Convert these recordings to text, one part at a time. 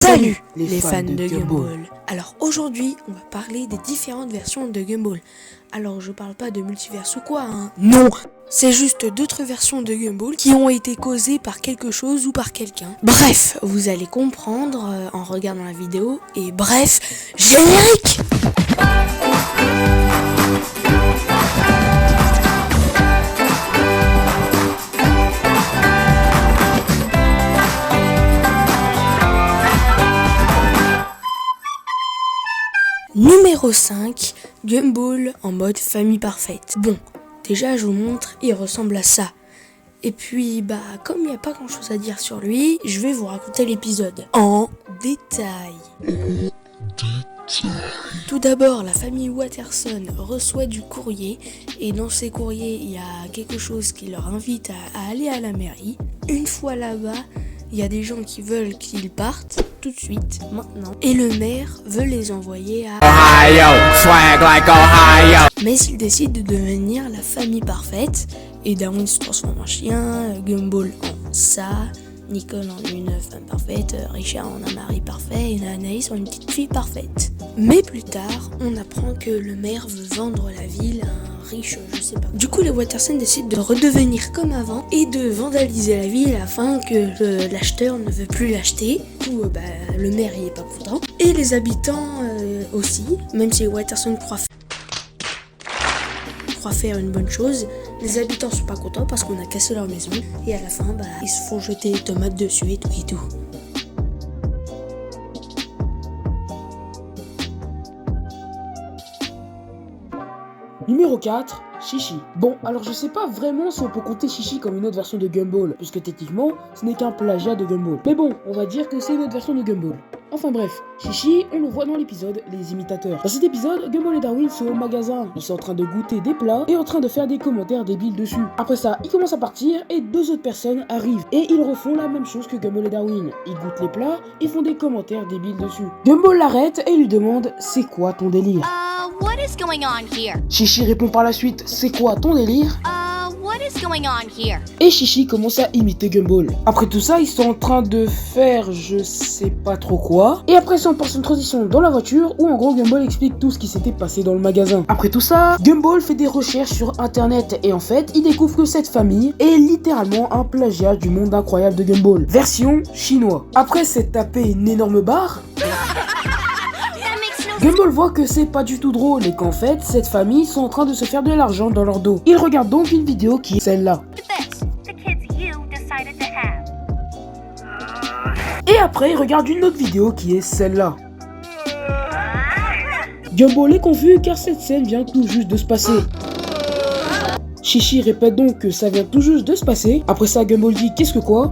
Salut les fans de Gumball. Alors aujourd'hui, on va parler des différentes versions de Gumball. Alors je parle pas de multivers ou quoi, hein. Non, c'est juste d'autres versions de Gumball qui ont été causées par quelque chose ou par quelqu'un. Bref, vous allez comprendre en regardant la vidéo. Et bref, générique. Numéro 5, Gumball en mode famille parfaite. Bon, déjà je vous montre, il ressemble à ça. Et puis, comme il n'y a pas grand chose à dire sur lui, je vais vous raconter l'épisode en détail. Tout d'abord, la famille Watterson reçoit du courrier et dans ces courriers, il y a quelque chose qui leur invite à aller à la mairie. Une fois là-bas, il y a des gens qui veulent qu'ils partent tout de suite, maintenant. Et le maire veut les envoyer à Ohio, swag like Ohio. Mais il décide de devenir la famille parfaite. Et Darwin se transforme en chien, Gumball en ça, Nicole en une femme parfaite, Richard en un mari parfait et Anaïs en une petite fille parfaite. Mais plus tard, on apprend que le maire veut vendre la ville à un riche, je sais pas. Du coup, les Watterson décident de redevenir comme avant et de vandaliser la ville afin que l'acheteur ne veut plus l'acheter. Du coup, le maire y est pas content. Et les habitants aussi, même si les Watterson croient faire une bonne chose, les habitants sont pas contents parce qu'on a cassé leur maison et à la fin ils se font jeter des tomates dessus et tout. Numéro 4, Chichi. Bon, alors je sais pas vraiment si on peut compter Chichi comme une autre version de Gumball, puisque techniquement, ce n'est qu'un plagiat de Gumball. Mais bon, on va dire que c'est une autre version de Gumball. Enfin bref, Chichi, on le voit dans l'épisode Les Imitateurs. Dans cet épisode, Gumball et Darwin sont au magasin. Ils sont en train de goûter des plats et en train de faire des commentaires débiles dessus. Après ça, ils commencent à partir et deux autres personnes arrivent. Et ils refont la même chose que Gumball et Darwin. Ils goûtent les plats et font des commentaires débiles dessus. Gumball l'arrête et lui demande « C'est quoi ton délire ?» What is going on here? Chichi répond par la suite « C'est quoi ton délire ?» What is going on here? Et Chichi commence à imiter Gumball. Après tout ça, ils sont en train de faire je sais pas trop quoi. Et après ça, on passe une transition dans la voiture où en gros Gumball explique tout ce qui s'était passé dans le magasin. Après tout ça, Gumball fait des recherches sur internet et en fait, il découvre que cette famille est littéralement un plagiat du monde incroyable de Gumball. Version chinois. Après s'être tapé une énorme barre, Gumball voit que c'est pas du tout drôle et qu'en fait, cette famille sont en train de se faire de l'argent dans leur dos. Il regarde donc une vidéo qui est celle-là. Et après, il regarde une autre vidéo qui est celle-là. Gumball est confus car cette scène vient tout juste de se passer. Chichi répète donc que ça vient tout juste de se passer. Après ça, Gumball dit qu'est-ce que quoi ?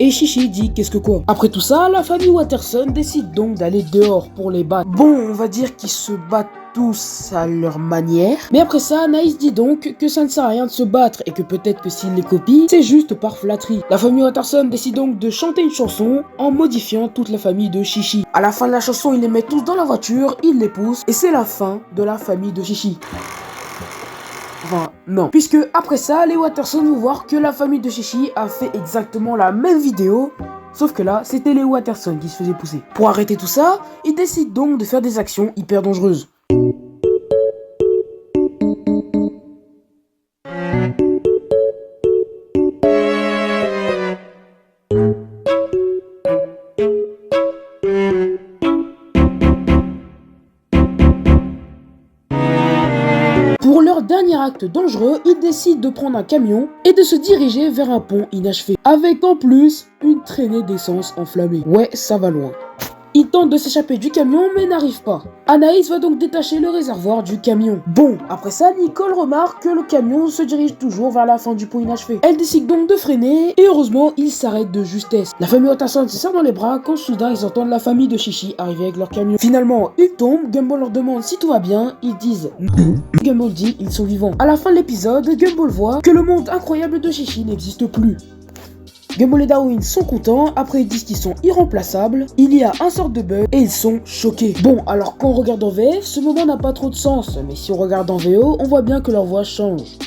Et Chichi dit qu'est-ce que quoi. Après tout ça, la famille Watterson décide donc d'aller dehors pour les battre. Bon, on va dire qu'ils se battent tous à leur manière. Mais après ça, Anaïs dit donc que ça ne sert à rien de se battre et que peut-être que s'ils les copient, c'est juste par flatterie. La famille Watterson décide donc de chanter une chanson en modifiant toute la famille de Chichi. À la fin de la chanson, ils les mettent tous dans la voiture, ils les poussent et c'est la fin de la famille de Chichi. Enfin, non. Puisque après ça, les Watterson vont voir que la famille de Chichi a fait exactement la même vidéo. Sauf que là, c'était les Watterson qui se faisaient pousser. Pour arrêter tout ça, ils décident donc de faire des actions hyper dangereuses. Pour leur dernier acte dangereux, ils décident de prendre un camion et de se diriger vers un pont inachevé, avec en plus une traînée d'essence enflammée. Ouais, ça va loin. Ils tentent de s'échapper du camion mais n'arrivent pas. Anaïs va donc détacher le réservoir du camion. Bon, après ça, Nicole remarque que le camion se dirige toujours vers la fin du pont inachevé. Elle décide donc de freiner et heureusement, il s'arrête de justesse. La famille Watterson se serre dans les bras quand soudain ils entendent la famille de Chichi arriver avec leur camion. Finalement, ils tombent, Gumball leur demande si tout va bien, ils disent non. Gumball dit ils sont vivants. À la fin de l'épisode, Gumball voit que le monde incroyable de Chichi n'existe plus. Gumball et Darwin sont contents, après ils disent qu'ils sont irremplaçables, il y a un sort de bug et ils sont choqués. Bon, alors quand on regarde en VF, ce moment n'a pas trop de sens, mais si on regarde en VO, on voit bien que leur voix change.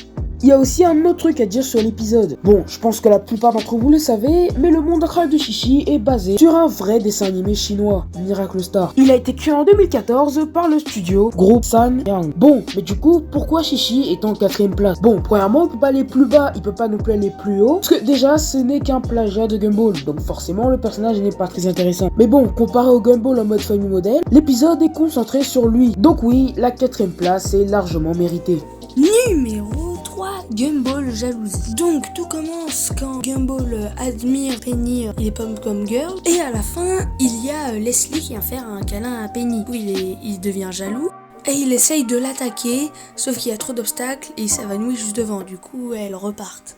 Il y a aussi un autre truc à dire sur l'épisode. Bon, je pense que la plupart d'entre vous le savez, mais le monde incroyable de Chi-Chi est basé sur un vrai dessin animé chinois, Miracle Star. Il a été créé en 2014 par le studio Group San-Yang. Bon, mais du coup, pourquoi Chi-Chi est en 4ème place? Bon, premièrement, il peut pas aller plus bas, il peut pas non plus aller plus haut, parce que déjà, ce n'est qu'un plagiat de Gumball, donc forcément, le personnage n'est pas très intéressant. Mais bon, comparé au Gumball en mode famille modèle, l'épisode est concentré sur lui. Donc oui, la 4ème place est largement méritée. Numéro 3, Gumball jalousie. Donc tout commence quand Gumball admire Penny, il est pomme comme girl, et à la fin il y a Leslie qui vient faire un câlin à Penny. Du coup il devient jaloux et il essaye de l'attaquer, sauf qu'il y a trop d'obstacles et il s'évanouit juste devant, du coup elles repartent.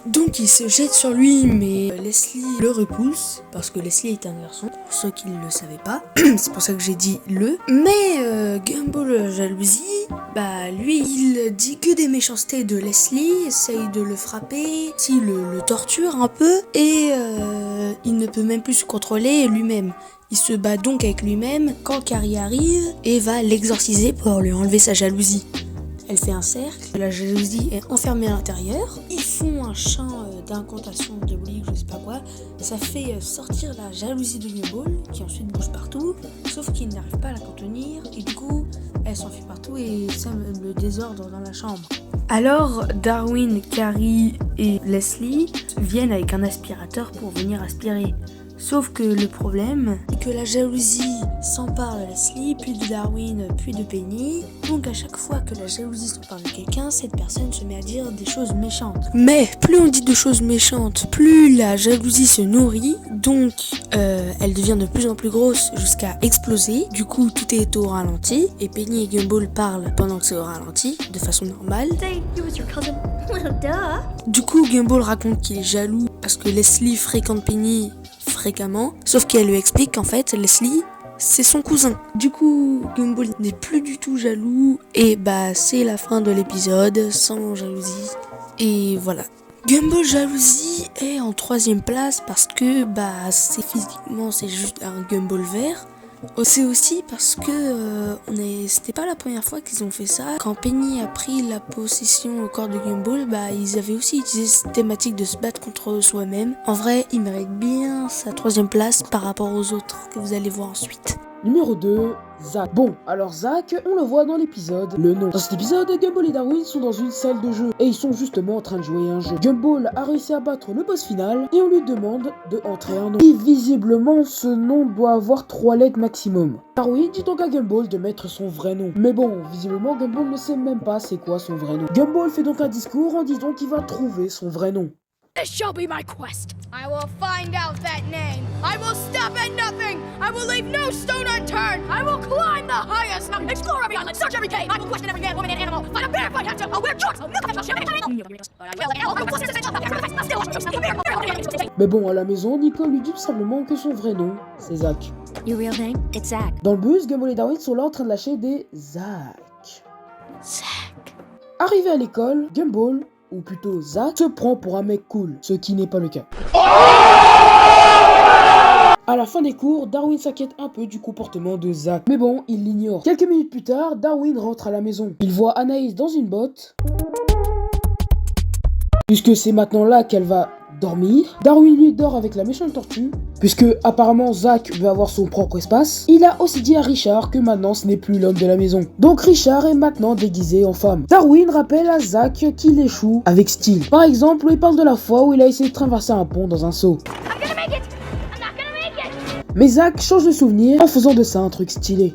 Donc il se jette sur lui, mais Leslie le repousse, parce que Leslie est un garçon, pour ceux qui ne le savaient pas, c'est pour ça que j'ai dit le. Mais Gumball jalousie, bah lui il dit que des méchancetés de Leslie, essaye de le frapper, si le torture un peu, et il ne peut même plus se contrôler lui-même. Il se bat donc avec lui-même quand Carrie arrive et va l'exorciser pour lui enlever sa jalousie. Elle fait un cercle, la jalousie est enfermée à l'intérieur. Ils font un chant d'incantation diabolique, je sais pas quoi. Ça fait sortir la jalousie de Gumball, qui ensuite bouge partout, sauf qu'il n'arrive pas à la contenir, et du coup, elle s'enfuit partout et sème le désordre dans la chambre. Alors, Darwin, Carrie et Leslie viennent avec un aspirateur pour venir aspirer. Sauf que le problème, c'est que la jalousie s'empare de Leslie, puis de Darwin, puis de Penny. Donc à chaque fois que la jalousie s'empare de quelqu'un, cette personne se met à dire des choses méchantes. Mais plus on dit de choses méchantes, plus la jalousie se nourrit. Donc elle devient de plus en plus grosse jusqu'à exploser. Du coup tout est au ralenti. Et Penny et Gumball parlent pendant que c'est au ralenti, de façon normale. Du coup Gumball raconte qu'il est jaloux parce que Leslie fréquente Penny fréquemment, sauf qu'elle lui explique qu'en fait Leslie c'est son cousin. Du coup Gumball n'est plus du tout jaloux et bah c'est la fin de l'épisode sans jalousie et voilà. Gumball jalousie est en 3ème place parce que bah c'est physiquement c'est juste un Gumball vert. C'est aussi parce que c'était pas la première fois qu'ils ont fait ça. Quand Penny a pris la possession au corps de Gumball, bah ils avaient aussi utilisé cette thématique de se battre contre soi-même. En vrai, il mérite bien sa 3ème place par rapport aux autres que vous allez voir ensuite. Numéro 2, Zack. Bon, alors Zack, on le voit dans l'épisode Le Nom. Dans cet épisode, Gumball et Darwin sont dans une salle de jeu et ils sont justement en train de jouer à un jeu. Gumball a réussi à battre le boss final et on lui demande de entrer un nom. Et visiblement, ce nom doit avoir 3 lettres maximum. Darwin dit donc à Gumball de mettre son vrai nom. Mais bon, visiblement, Gumball ne sait même pas c'est quoi son vrai nom. Gumball fait donc un discours en disant qu'il va trouver son vrai nom. This shall be my quest. I will find out that name. I will stop at nothing. I will leave no stone unturned. I will climb the highest mountain, explore every island, search every cave. I will question every man, woman, and animal. Find a bear, find hunter. I'll wear jorts. I'll milk a cow. Mais bon, à la maison, Nicole lui dit tout simplement que son vrai nom, c'est Zack. Your real name? It's Zach. Dans le bus, Gumball et Darwin sont là en train de lâcher des Zack. Zach. Arrivé à l'école, Gumball, ou plutôt Zack, se prend pour un mec cool, ce qui n'est pas le cas. À la fin des cours, Darwin s'inquiète un peu du comportement de Zack, mais bon, il l'ignore. Quelques minutes plus tard, Darwin rentre à la maison. Il voit Anaïs dans une botte, puisque c'est maintenant là qu'elle va dormir. Darwin lui dort avec la méchante tortue, puisque apparemment Zack veut avoir son propre espace. Il a aussi dit à Richard que maintenant ce n'est plus l'homme de la maison. Donc Richard est maintenant déguisé en femme. Darwin rappelle à Zack qu'il échoue avec style. Par exemple, il parle de la fois où il a essayé de traverser un pont dans un seau. Mais Zack change de souvenir en faisant de ça un truc stylé.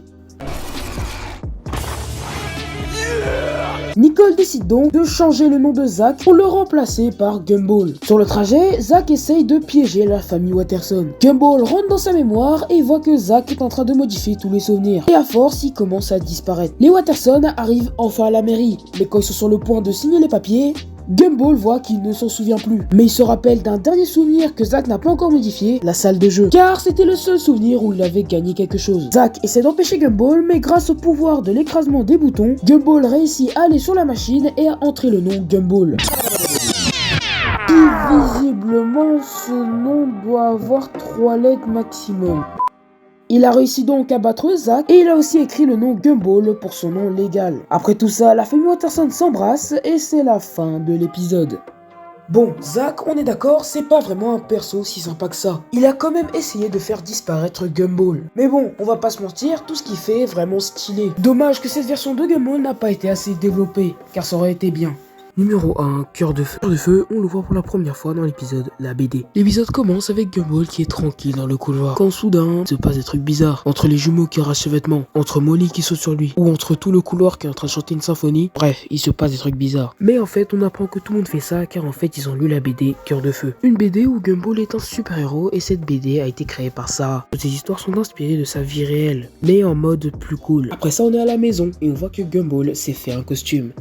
Nicole décide donc de changer le nom de Zack pour le remplacer par Gumball. Sur le trajet, Zack essaye de piéger la famille Watterson. Gumball rentre dans sa mémoire et voit que Zack est en train de modifier tous les souvenirs. Et à force, il commence à disparaître. Les Watterson arrivent enfin à la mairie, mais quand ils sont sur le point de signer les papiers, Gumball voit qu'il ne s'en souvient plus, mais il se rappelle d'un dernier souvenir que Zack n'a pas encore modifié, la salle de jeu, car c'était le seul souvenir où il avait gagné quelque chose. Zack essaie d'empêcher Gumball, mais grâce au pouvoir de l'écrasement des boutons, Gumball réussit à aller sur la machine et à entrer le nom Gumball. Et visiblement, ce nom doit avoir 3 lettres maximum. Il a réussi donc à battre Zack et il a aussi écrit le nom Gumball pour son nom légal. Après tout ça, la famille Watterson s'embrasse et c'est la fin de l'épisode. Bon, Zack, on est d'accord, c'est pas vraiment un perso si sympa que ça. Il a quand même essayé de faire disparaître Gumball. Mais bon, on va pas se mentir, tout ce qu'il fait est vraiment stylé. Dommage que cette version de Gumball n'a pas été assez développée, car ça aurait été bien. Numéro 1, Cœur de Feu. Cœur de Feu, on le voit pour la première fois dans l'épisode La BD. L'épisode commence avec Gumball qui est tranquille dans le couloir, quand soudain, il se passe des trucs bizarres. Entre les jumeaux qui arrachent ses vêtements, entre Molly qui saute sur lui, ou entre tout le couloir qui est en train de chanter une symphonie. Bref, il se passe des trucs bizarres. Mais en fait, on apprend que tout le monde fait ça, car en fait, ils ont lu la BD Cœur de Feu. Une BD où Gumball est un super-héros, et cette BD a été créée par Sarah. Toutes ces histoires sont inspirées de sa vie réelle, mais en mode plus cool. Après ça, on est à la maison, et on voit que Gumball s'est fait un costume.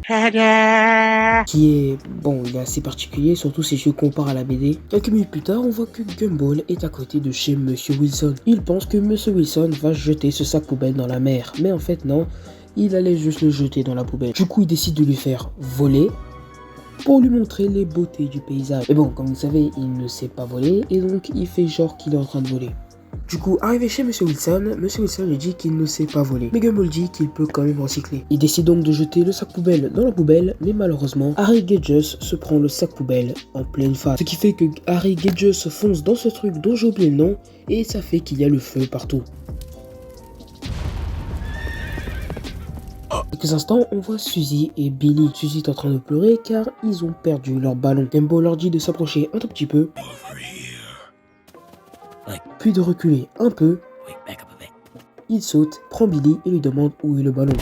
Qui est... bon, il est assez particulier, surtout si je compare à la BD. Quelques minutes plus tard, on voit que Gumball est à côté de chez Monsieur Wilson. Il pense que Monsieur Wilson va jeter ce sac poubelle dans la mer, mais en fait non, il allait juste le jeter dans la poubelle. Du coup, il décide de lui faire voler pour lui montrer les beautés du paysage. Mais bon, comme vous savez, il ne sait pas voler, et donc il fait genre qu'il est en train de voler. Du coup, arrivé chez Monsieur Wilson lui dit qu'il ne sait pas voler. Mais Gumball dit qu'il peut quand même recycler. Il décide donc de jeter le sac poubelle dans la poubelle, mais malheureusement, Harry Gedges se prend le sac poubelle en pleine face. Ce qui fait que Harry Gedges fonce dans ce truc dont j'ai oublié le nom, et ça fait qu'il y a le feu partout. Quelques instants, on voit Suzy et Billy. Suzy est en train de pleurer car ils ont perdu leur ballon. Gumball leur dit de s'approcher un tout petit peu, puis de reculer un peu. Il saute, prend Billy et lui demande où est le ballon.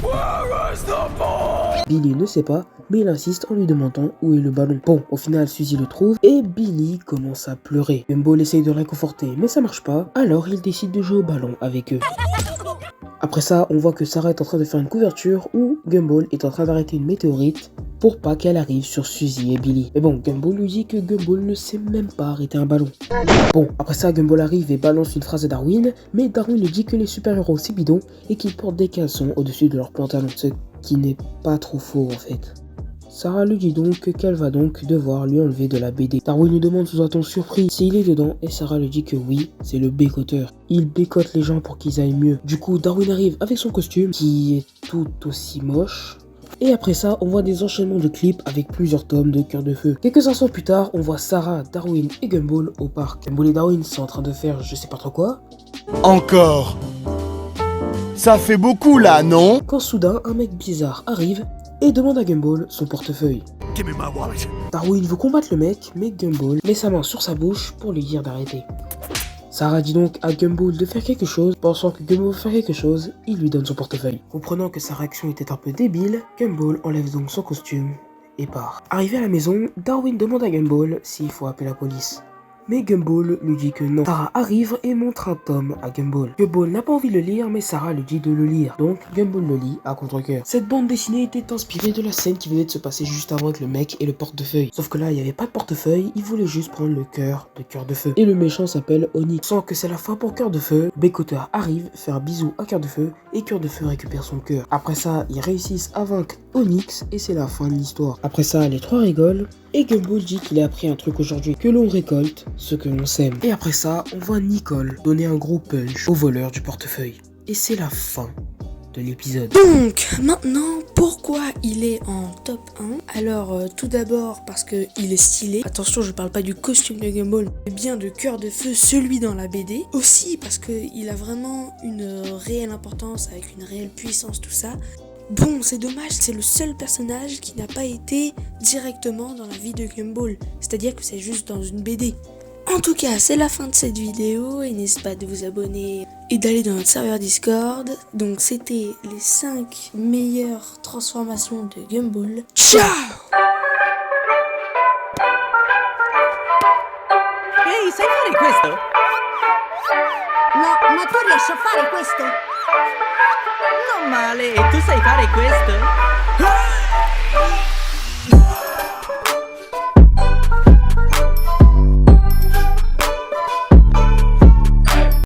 Billy ne sait pas, mais il insiste en lui demandant où est le ballon. Bon, au final, Suzy le trouve et Billy commence à pleurer. Gumball essaye de le réconforter, mais ça marche pas, alors il décide de jouer au ballon avec eux. Après ça, on voit que Sarah est en train de faire une couverture où Gumball est en train d'arrêter une météorite pour pas qu'elle arrive sur Suzy et Billy. Mais bon, Gumball lui dit que Gumball ne sait même pas arrêter un ballon. Bon, après ça, Gumball arrive et balance une phrase à Darwin, mais Darwin lui dit que les super-héros c'est bidon et qu'ils portent des caleçons au-dessus de leurs pantalons, ce qui n'est pas trop faux en fait. Sarah lui dit donc qu'elle va donc devoir lui enlever de la BD. Darwin lui demande sous un ton surpris s'il est dedans et Sarah lui dit que oui, c'est le bécoteur. Il bécote les gens pour qu'ils aillent mieux. Du coup, Darwin arrive avec son costume qui est tout aussi moche. Et après ça, on voit des enchaînements de clips avec plusieurs tomes de Cœur de Feu. Quelques instants plus tard, on voit Sarah, Darwin et Gumball au parc. Gumball et Darwin sont en train de faire je sais pas trop quoi. Encore. Ça fait beaucoup là, non? Quand soudain, un mec bizarre arrive et demande à Gumball son portefeuille. Darwin veut combattre le mec, mais Gumball met sa main sur sa bouche pour lui dire d'arrêter. Sarah dit donc à Gumball de faire quelque chose. Pensant que Gumball veut faire quelque chose, il lui donne son portefeuille. Comprenant que sa réaction était un peu débile, Gumball enlève donc son costume et part. Arrivé à la maison, Darwin demande à Gumball s'il faut appeler la police. Mais Gumball lui dit que non. Sarah arrive et montre un tome à Gumball. Gumball n'a pas envie de le lire, mais Sarah lui dit de le lire. Donc Gumball le lit à contre-cœur. Cette bande dessinée était inspirée de la scène qui venait de se passer juste avant avec le mec et le portefeuille. Sauf que là, il n'y avait pas de portefeuille, il voulait juste prendre le cœur de Cœur de Feu. Et le méchant s'appelle Onyx. Sans que c'est la fin pour Cœur de Feu, Bécoteur arrive, fait un bisou à Cœur de Feu et Cœur de Feu récupère son cœur. Après ça, ils réussissent à vaincre Onyx et c'est la fin de l'histoire. Après ça, les trois rigolent. Et Gumball dit qu'il a appris un truc aujourd'hui, que l'on récolte ce que l'on sème. Et après ça, on voit Nicole donner un gros punch au voleur du portefeuille. Et c'est la fin de l'épisode. Donc, maintenant, pourquoi il est en top 1 ? Alors, tout d'abord, parce qu'il est stylé. Attention, je parle pas du costume de Gumball, mais bien de Cœur de Feu, celui dans la BD. Aussi, parce qu'il a vraiment une réelle importance, avec une réelle puissance, tout ça. Bon, c'est dommage, c'est le seul personnage qui n'a pas été directement dans la vie de Gumball. C'est-à-dire que c'est juste dans une BD. En tout cas, c'est la fin de cette vidéo et n'hésitez pas de vous abonner et d'aller dans notre serveur Discord. Donc c'était les 5 meilleures transformations de Gumball. Ciao! Ehi, sai fare questo? No, ma tu riesci a fare questo? Non male, tu sai fare questo?